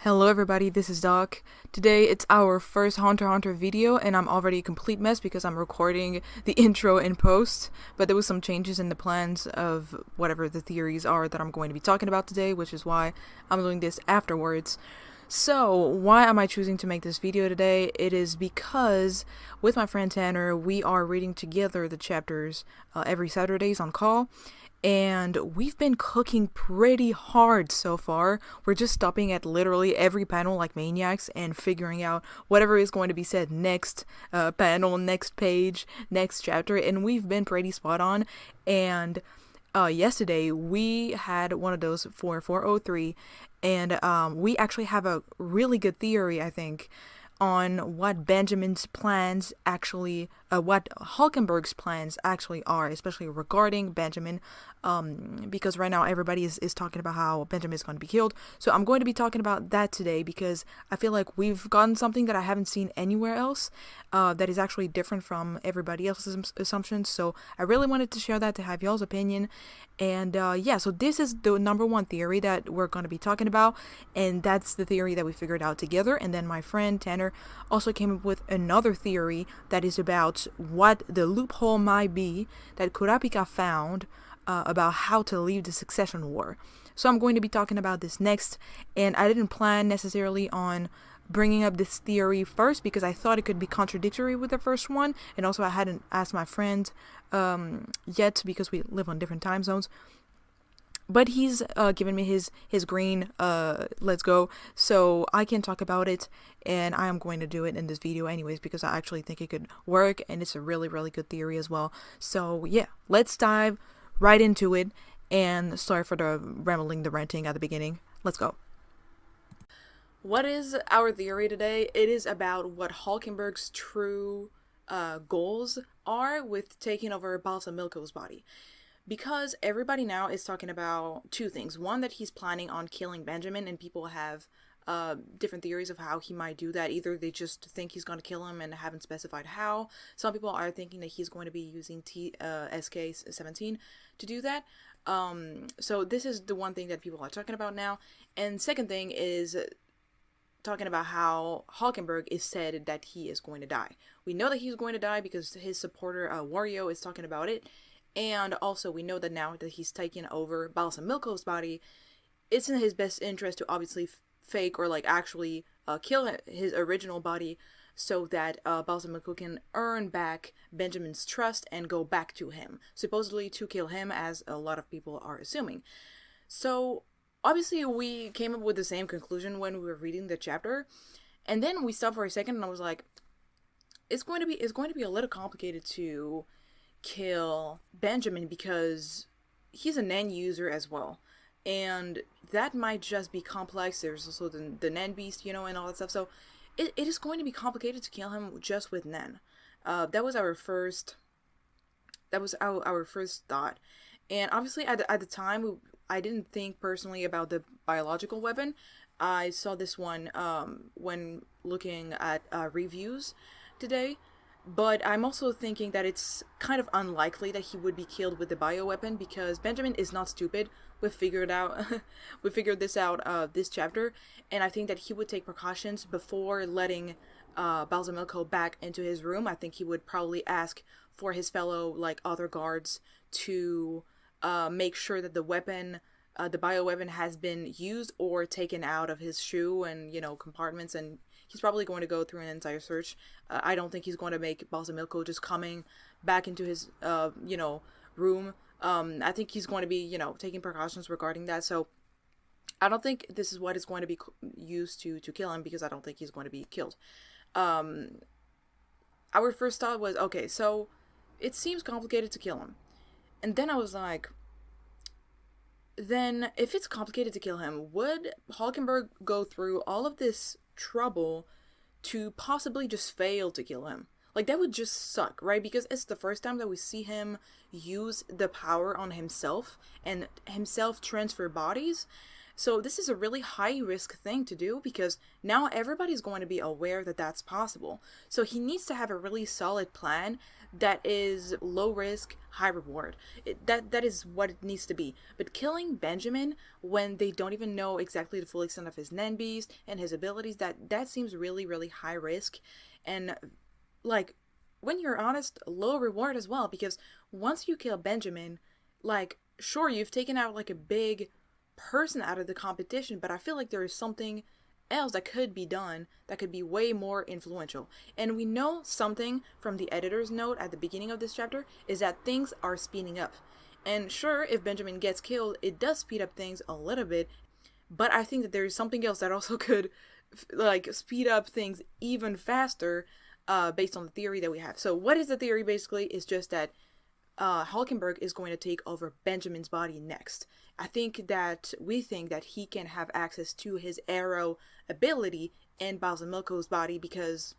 Hello everybody, this is Doc. Today it's our first Hunter x Hunter video and I'm already a complete mess because I'm recording the intro in post, but there was some changes in the plans of whatever the theories are that I'm going to be talking about today, which is why I'm doing this afterwards. So, why am I choosing to make this video today? It is because with my friend Tanner, we are reading together the chapters every Saturdays on call. And we've been cooking pretty hard so far. We're just stopping at literally every panel like maniacs and figuring out whatever is going to be said next panel, next page, next chapter. And we've been pretty spot on. And yesterday we had one of those for 403. And we actually have a really good theory, I think, on what Benjamin's plans actually, what Halkenburg's plans actually are, especially regarding Benjamin, because right now everybody is talking about how Benjamin is going to be killed. So I'm going to be talking about that today because I feel like we've gotten something that I haven't seen anywhere else that is actually different from everybody else's assumptions. So I really wanted to share that to have y'all's opinion. And yeah, so this is the number one theory that we're going to be talking about, and that's the theory that we figured out together. And then my friend Tanner also came up with another theory that is about what the loophole might be that Kurapika found about how to leave the succession war. So I'm going to be talking about this next, and I didn't plan necessarily on bringing up this theory first because I thought it could be contradictory with the first one, and also I hadn't asked my friend yet because we live on different time zones. But he's given me his green let's go, so I can talk about it, and I am going to do it in this video anyways because I actually think it could work, and it's a really good theory as well. So yeah, let's dive right into it, and sorry for the rambling, the ranting at the beginning. Let's go. What is our theory today? It is about what Halkenburg's true goals are with taking over Balsamilco's body. Because everybody now is talking about two things. One, that he's planning on killing Benjamin, and people have different theories of how he might do that. Either they just think he's going to kill him and haven't specified how. Some people are thinking that he's going to be using SK-17 to do that. So this is the one thing that people are talking about now. And second thing is talking about how Halkenburg is said that he is going to die. We know that he's going to die because his supporter Wario is talking about it. And also we know that now that he's taken over Balsamilco's body, it's in his best interest to obviously fake or like actually kill his original body so that Balsamilco can earn back Benjamin's trust and go back to him, supposedly to kill him, as a lot of people are assuming. So obviously we came up with the same conclusion when we were reading the chapter, and then we stopped for a second and I was like, it's going to be a little complicated to kill Benjamin because he's a Nen user as well, and that might just be complex. There's also the Nen beast, you know, and all that stuff. So it is going to be complicated to kill him just with Nen. That was our first thought, and obviously at the time I didn't think personally about the biological weapon. I saw this one when looking at reviews today. But I'm also thinking that it's kind of unlikely that he would be killed with the bioweapon because Benjamin is not stupid. We figured this out this chapter, and I think that he would take precautions before letting Balsamilco back into his room. I think he would probably ask for his fellow like other guards to make sure that the weapon, the bioweapon, has been used or taken out of his shoe and, you know, compartments, and he's probably going to go through an entire search. I don't think he's going to make Balsamilco just coming back into his, you know, room. I think he's going to be, you know, taking precautions regarding that. So I don't think this is what is going to be used to kill him, because I don't think he's going to be killed. Our first thought was, okay, so it seems complicated to kill him. And then I was like, then if it's complicated to kill him, would Halkenburg go through all of this trouble to possibly just fail to kill him? Like, that would just suck, right? Because it's the first time that we see him use the power on himself and himself transfer bodies. So this is a really high risk thing to do because now everybody's going to be aware that that's possible. So he needs to have a really solid plan that is low risk, high reward. That is what it needs to be. But killing Benjamin when they don't even know exactly the full extent of his Nenbis and his abilities, that seems really, really high risk. And like, when you're honest, low reward as well, because once you kill Benjamin, like, sure, you've taken out like a big person out of the competition, but I feel like there is something else that could be done that could be way more influential. And we know something from the editor's note at the beginning of this chapter is that things are speeding up. And sure, if Benjamin gets killed, it does speed up things a little bit, but I think that there is something else that also could like speed up things even faster, based on the theory that we have. So what is the theory? Basically is just that Halkenburg is going to take over Benjamin's body next. We think that he can have access to his arrow ability in Balsamilco's body, because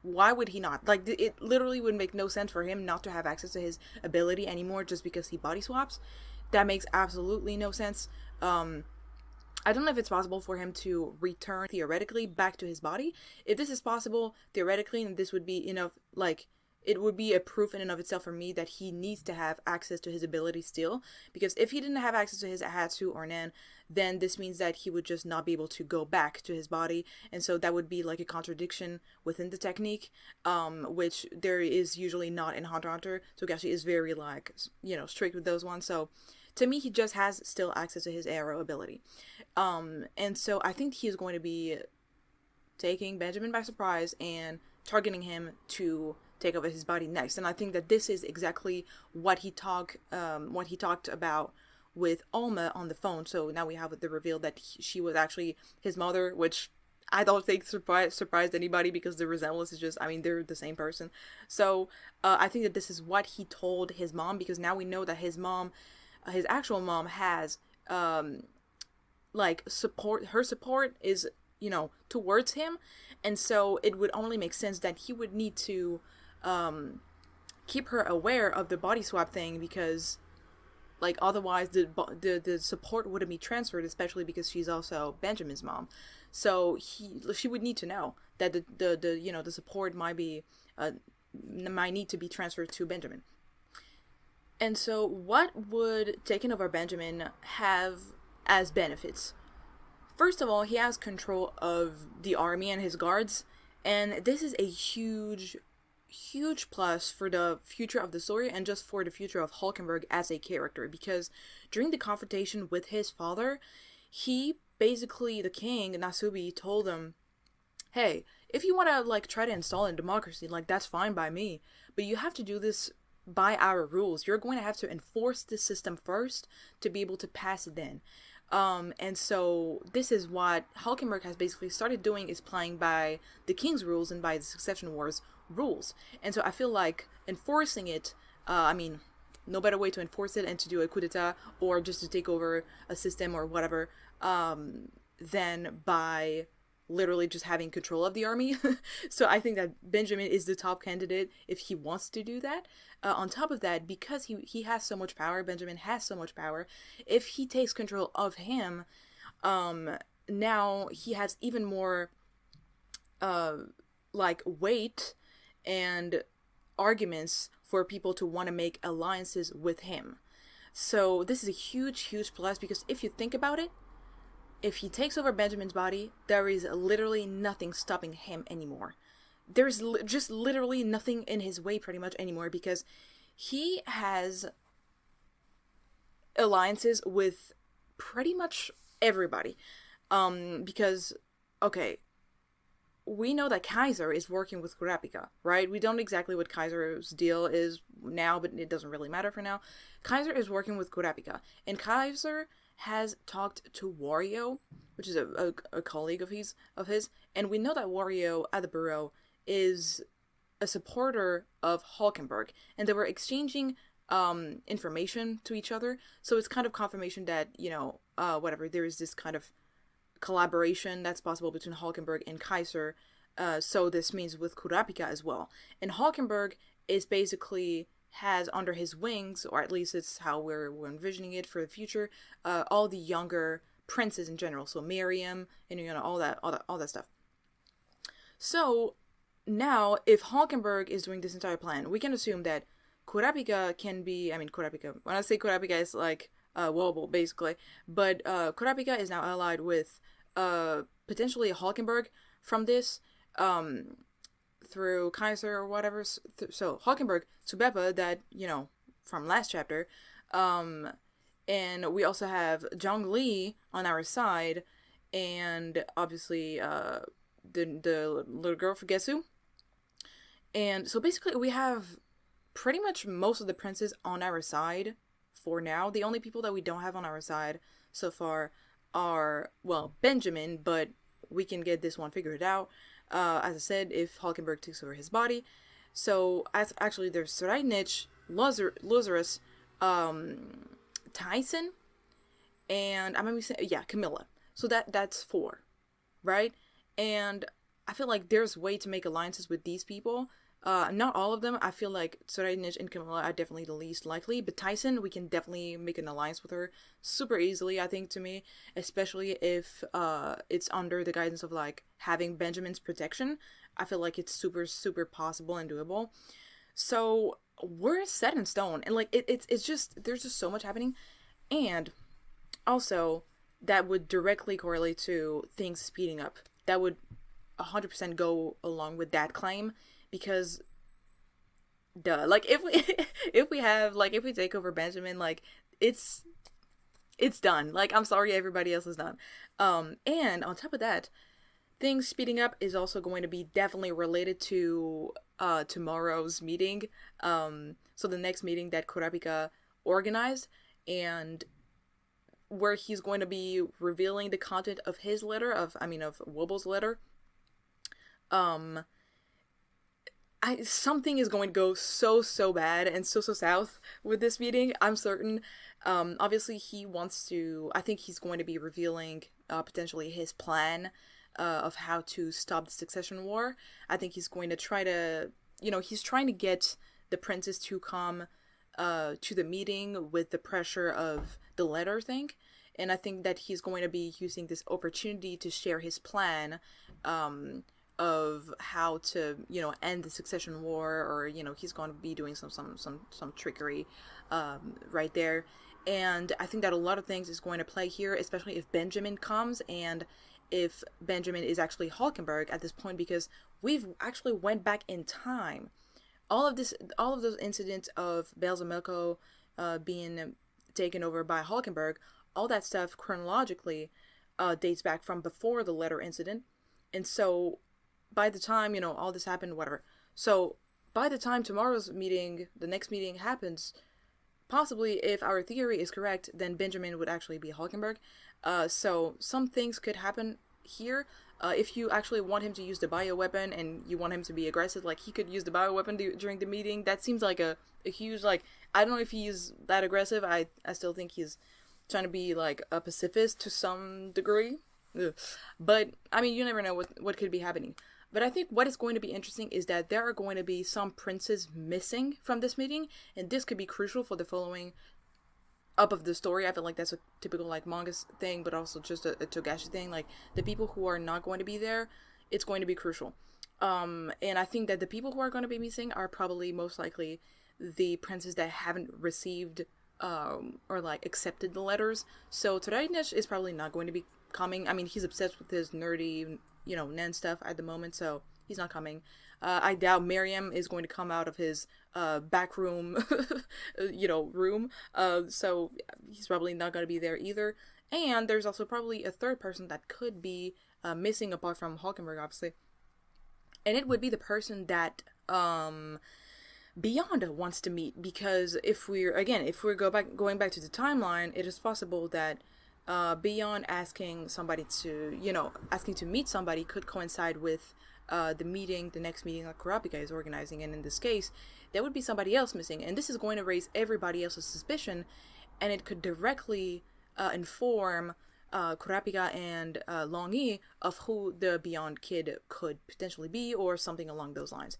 why would he not? Like, it literally would make no sense for him not to have access to his ability anymore just because he body swaps. That makes absolutely no sense. I don't know if it's possible for him to return theoretically back to his body. If this is possible theoretically, then this would be enough, like, it would be a proof in and of itself for me that he needs to have access to his ability still. Because if he didn't have access to his Hatsu or Nen, then this means that he would just not be able to go back to his body. And so that would be like a contradiction within the technique, which there is usually not in Hunter x Hunter. So Togashi is very, like, strict with those ones. So to me, he just has still access to his arrow ability. And so I think he is going to be taking Benjamin by surprise and targeting him to take over his body next. And I think that this is exactly what he talked about with Alma on the phone. So now we have the reveal that she was actually his mother, which I don't think surprised anybody, because the resemblance is just, I mean, they're the same person. So I think that this is what he told his mom, because now we know that his mom, his actual mom, has like support. Her support is, towards him. And so it would only make sense that he would need to keep her aware of the body swap thing, because like otherwise the support wouldn't be transferred, especially because she's also Benjamin's mom. So she would need to know that the support might need to be transferred to Benjamin. And so what would taking over Benjamin have as benefits? First of all, he has control of the army and his guards, and this is a huge plus for the future of the story and just for the future of Halkenburg as a character, because during the confrontation with his father, the king, Nasubi, told him, hey, if you want to like try to install a democracy, like that's fine by me, but you have to do this by our rules. You're going to have to enforce the system first to be able to pass it in. And so this is what Halkenburg has basically started doing, is playing by the king's rules and by the succession wars rules. And so I feel like enforcing it, no better way to enforce it and to do a coup d'etat or just to take over a system or whatever, than by literally just having control of the army. So I think that Benjamin is the top candidate if he wants to do that. On top of that, because he has so much power, Benjamin has so much power, if he takes control of him, now he has even more weight and arguments for people to want to make alliances with him. So this is a huge plus, because if you think about it, if he takes over Benjamin's body, there is literally nothing stopping him anymore. There's just literally nothing in his way pretty much anymore, because he has alliances with pretty much everybody. Because, okay, we know that Kaiser is working with Kurapika, right? We don't know exactly what Kaiser's deal is now, but it doesn't really matter for now. Kaiser is working with Kurapika, and Kaiser has talked to Wario, which is a colleague of his, and we know that Wario at the bureau is a supporter of Halkenburg, and they were exchanging information to each other, so it's kind of confirmation that, there is this kind of collaboration that's possible between Halkenburg and Kaiser, so this means with Kurapika as well. And Halkenburg is basically has under his wings, or at least it's how we're envisioning it for the future, all the younger princes in general. So Miriam and all that stuff. So now, if Halkenburg is doing this entire plan, we can assume that Kurapika can be. I mean, Kurapika. When I say Kurapika, it's like Wobble, basically. But Kurapika is now allied with potentially Halkenburg from this. Through Kaiser or whatever. So Halkenburg to Beppa, that, from last chapter. And we also have Zhongli on our side, and obviously the little girl for Gesu. And so basically we have pretty much most of the princes on our side for now. The only people that we don't have on our side so far are, well, Benjamin, but we can get this one figured out. As I said, if Halkenburg takes over his body. So, actually, there's Sreidnich, Lazarus, Tyson, and I'm gonna say, Camilla. So that's 4, right? And I feel like there's way to make alliances with these people. Not all of them. I feel like Sreidnich and Camilla are definitely the least likely, but Tyson, we can definitely make an alliance with her super easily, I think, to me, especially if it's under the guidance of, like, having Benjamin's protection. I feel like it's super, super possible and doable. So we're set in stone, and, like, it's just, there's just so much happening. And also, that would directly correlate to things speeding up. That would 100% go along with that claim. Because, like, if we take over Benjamin, like, it's done. Like, I'm sorry, everybody else is done. And on top of that, things speeding up is also going to be definitely related to tomorrow's meeting. So the next meeting that Kurapika organized, and where he's going to be revealing the content of his letter, of Wobble's letter. Something is going to go so bad and so south with this meeting, I'm certain. Obviously I think he's going to be revealing potentially his plan of how to stop the succession war. I think he's going to try to, he's trying to get the princes to come to the meeting with the pressure of the letter thing. And I think that he's going to be using this opportunity to share his plan of how to, end the succession war, or, he's going to be doing some trickery right there. And I think that a lot of things is going to play here, especially if Benjamin comes, and if Benjamin is actually Halkenburg at this point, because we've actually went back in time. All of those incidents of Balsamilco being taken over by Halkenburg, all that stuff chronologically dates back from before the letter incident. And so by the time, all this happened, whatever. So by the time tomorrow's meeting, the next meeting happens, possibly, if our theory is correct, then Benjamin would actually be Halkenburg. So some things could happen here. If you actually want him to use the bioweapon and you want him to be aggressive, like, he could use the bioweapon during the meeting. That seems like a huge, like, I don't know if he's that aggressive. I still think he's trying to be, like, a pacifist to some degree. Ugh. But, you never know what could be happening. But I think what is going to be interesting is that there are going to be some princes missing from this meeting, and this could be crucial for the following up of the story. I feel like that's a typical, like, manga thing, but also just a Togashi thing. Like, the people who are not going to be there, it's going to be crucial. And I think that the people who are going to be missing are probably most likely the princes that haven't received or, like, accepted the letters. So Sreidnich is probably not going to be coming. He's obsessed with his nerdy, Nen stuff at the moment, so he's not coming. I doubt Miriam is going to come out of his back room, room. So he's probably not going to be there either. And there's also probably a third person that could be missing apart from Halkenburg, obviously. And it would be the person that Beyond wants to meet, because if we're going back to the timeline, it is possible that Beyond asking to meet somebody could coincide with the next meeting that Kurapika is organizing, and in this case, there would be somebody else missing, and this is going to raise everybody else's suspicion, and it could directly inform Kurapika and Long-Yi of who the Beyond kid could potentially be, or something along those lines.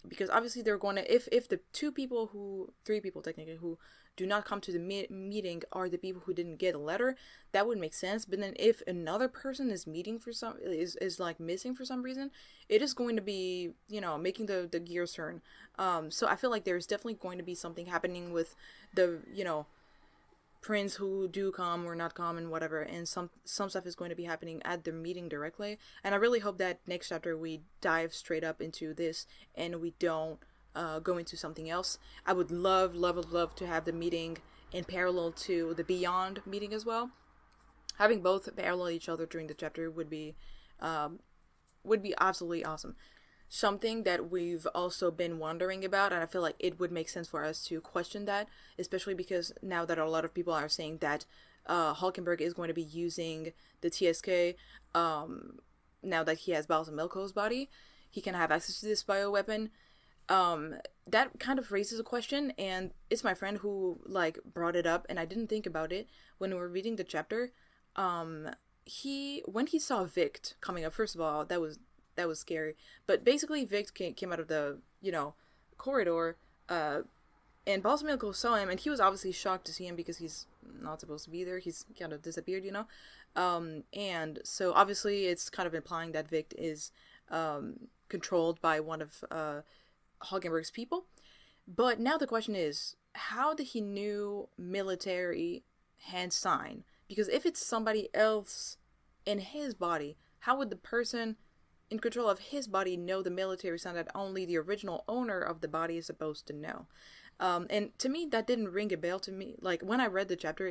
Because obviously they're going to, if the three people technically who do not come to the meeting are the people who didn't get a letter, that would make sense. But then if another person is is like missing for some reason, it is going to be, you know, making the gears turn. So I feel like there's definitely going to be something happening with the, you know, prince who do come or not come and whatever, and some stuff is going to be happening at the meeting directly. And I really hope that next chapter we dive straight up into this and we don't go into something else. I would love to have the meeting in parallel to the Beyond meeting as well. Having both parallel each other during the chapter would be absolutely awesome. Something that we've also been wondering about, and I feel like it would make sense for us to question that, especially because now that a lot of people are saying that Halkenburg is going to be using the TSK, now that he has Balsamilco's body, he can have access to this bioweapon. That kind of raises a question, and it's my friend who like brought it up, and I didn't think about it when we were reading the chapter. When he saw Vict coming up, first of all, that was scary. But basically, Vict came out of the, you know, corridor, and Balsamilco saw him, and he was obviously shocked to see him because he's not supposed to be there. He's kind of disappeared, you know. And so obviously it's kind of implying that Vict is controlled by one of Halkenburg's people. But now the question is, how did he know military hand sign? Because if it's somebody else in his body, how would the person in control of his body know the military sign that only the original owner of the body is supposed to know? And to me, that didn't ring a bell to me. Like, when I read the chapter,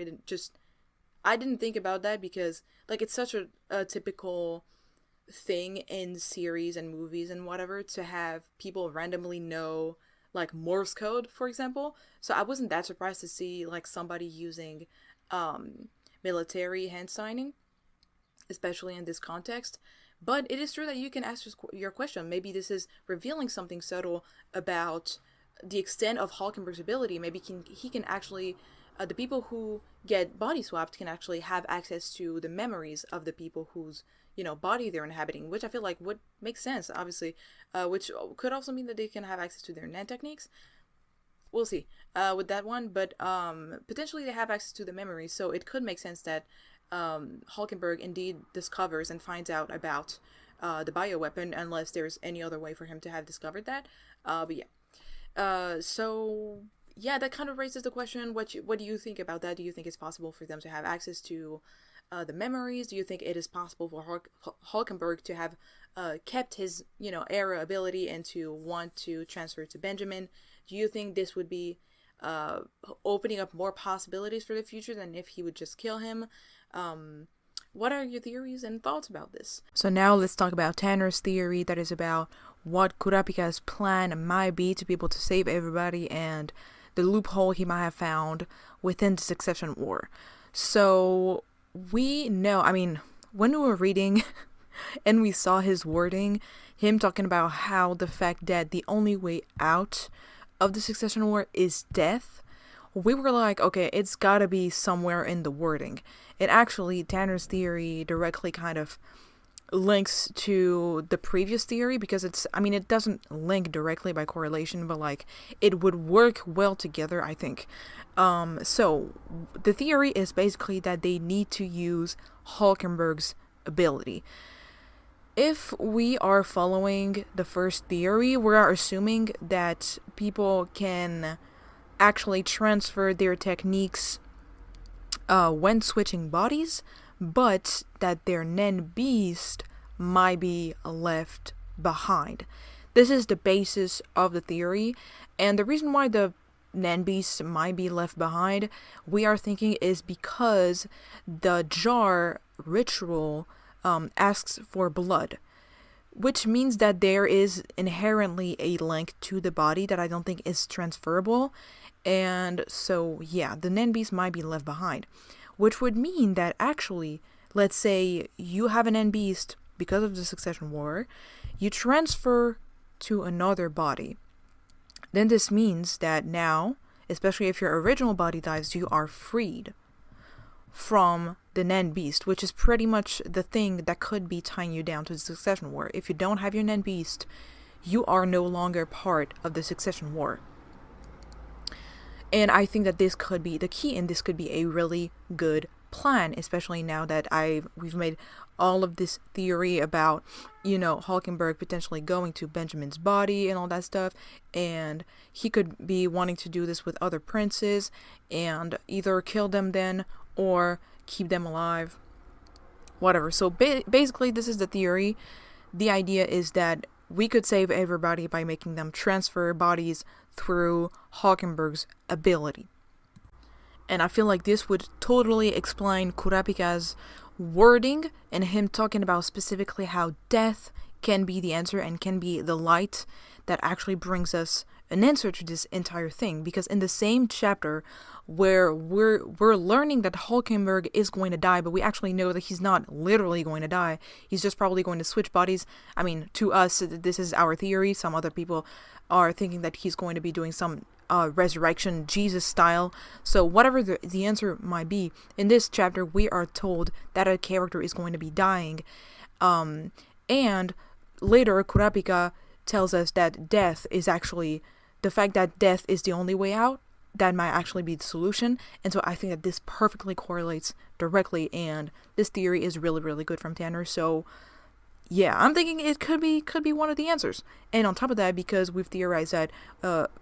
I didn't think about that because, like, it's such a typical thing in series and movies and whatever to have people randomly know, like, Morse code, for example. So I wasn't that surprised to see, like, somebody using military hand signing, especially in this context. But it is true that you can ask your question. Maybe this is revealing something subtle about the extent of Halkenburg's ability. Maybe he can actually, the people who get body swapped can actually have access to the memories of the people whose, you know, body they're inhabiting, which I feel like would make sense, obviously, which could also mean that they can have access to their NAN techniques. We'll see with that one, but potentially they have access to the memories, so it could make sense that Halkenburg indeed discovers and finds out about the bioweapon, unless there's any other way for him to have discovered that. But yeah. So yeah, that kind of raises the question, what do you think about that? Do you think it's possible for them to have access to the memories? Do you think it is possible for Halkenburg to have kept his, you know, era ability and to want to transfer to Benjamin? Do you think this would be opening up more possibilities for the future than if he would just kill him? What are your theories and thoughts about this? So now let's talk about Tanner's theory, that is about what Kurapika's plan might be to be able to save everybody and the loophole he might have found within the succession war. So we know, I mean, when we were reading and we saw his wording, him talking about how the fact that the only way out of the succession war is death, we were like, okay, it's gotta be somewhere in the wording. It actually, Tanner's theory directly kind of links to the previous theory, because it doesn't link directly by correlation, but like it would work well together, I think. So the theory is basically that they need to use Halkenburg's ability. If we are following the first theory, we are assuming that people can actually transfer their techniques when switching bodies, but that their Nen beast might be left behind. This is the basis of the theory, and the reason why the Nen beast might be left behind, we are thinking, is because the jar ritual asks for blood, which means that there is inherently a link to the body that I don't think is transferable. And so yeah, the Nen beast might be left behind, which would mean that actually, let's say you have an Nen beast because of the succession war, you transfer to another body. Then this means that now, especially if your original body dies, you are freed from the Nen beast, which is pretty much the thing that could be tying you down to the succession war. If you don't have your Nen beast, you are no longer part of the succession war. And I think that this could be the key, and this could be a really good plan, especially now that we've made all of this theory about, you know, Halkenburg potentially going to Benjamin's body and all that stuff, and he could be wanting to do this with other princes and either kill them then or keep them alive, whatever. So basically, this is the theory. The idea is that we could save everybody by making them transfer bodies through Halkenburg's ability. And I feel like this would totally explain Kurapika's wording and him talking about specifically how death can be the answer and can be the light that actually brings us an answer to this entire thing. Because in the same chapter where we're learning that Halkenburg is going to die, but we actually know that he's not literally going to die. He's just probably going to switch bodies. I mean, to us, this is our theory. Some other people are thinking that he's going to be doing some resurrection Jesus style. So whatever the answer might be, in this chapter we are told that a character is going to be dying, and later Kurapika tells us that death is actually, the fact that death is the only way out, that might actually be the solution. And so I think that this perfectly correlates directly, and this theory is really, really good from Tanner. So yeah, I'm thinking it could be one of the answers. And on top of that, because we've theorized that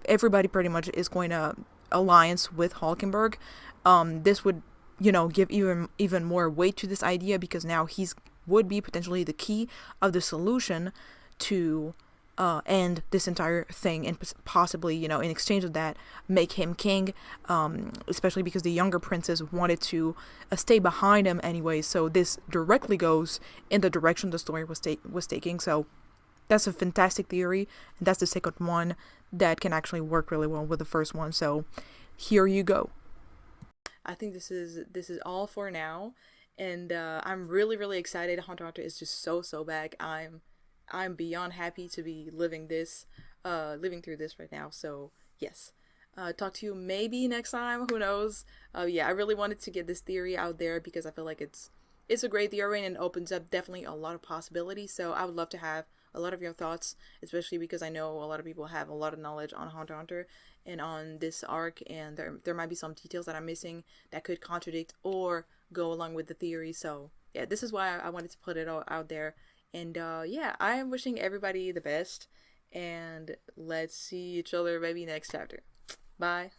everybody pretty much is going to alliance with Halkenburg, this would, you know, give even more weight to this idea, because now he's would be potentially the key of the solution to end this entire thing, and possibly, you know, in exchange of that, make him king, especially because the younger princes wanted to stay behind him anyway. So this directly goes in the direction the story was taking. So that's a fantastic theory, and that's the second one that can actually work really well with the first one. So here you go. I think this is all for now, and I'm really, really excited. Hunter x Hunter is just so back. I'm beyond happy to be living through this right now. So yes, talk to you maybe next time. Who knows? Yeah, I really wanted to get this theory out there because I feel like it's a great theory, and it opens up definitely a lot of possibilities. So I would love to have a lot of your thoughts, especially because I know a lot of people have a lot of knowledge on Hunter x Hunter and on this arc, and there might be some details that I'm missing that could contradict or go along with the theory. So yeah, this is why I wanted to put it all out there. And yeah, I am wishing everybody the best, and let's see each other maybe next chapter. Bye.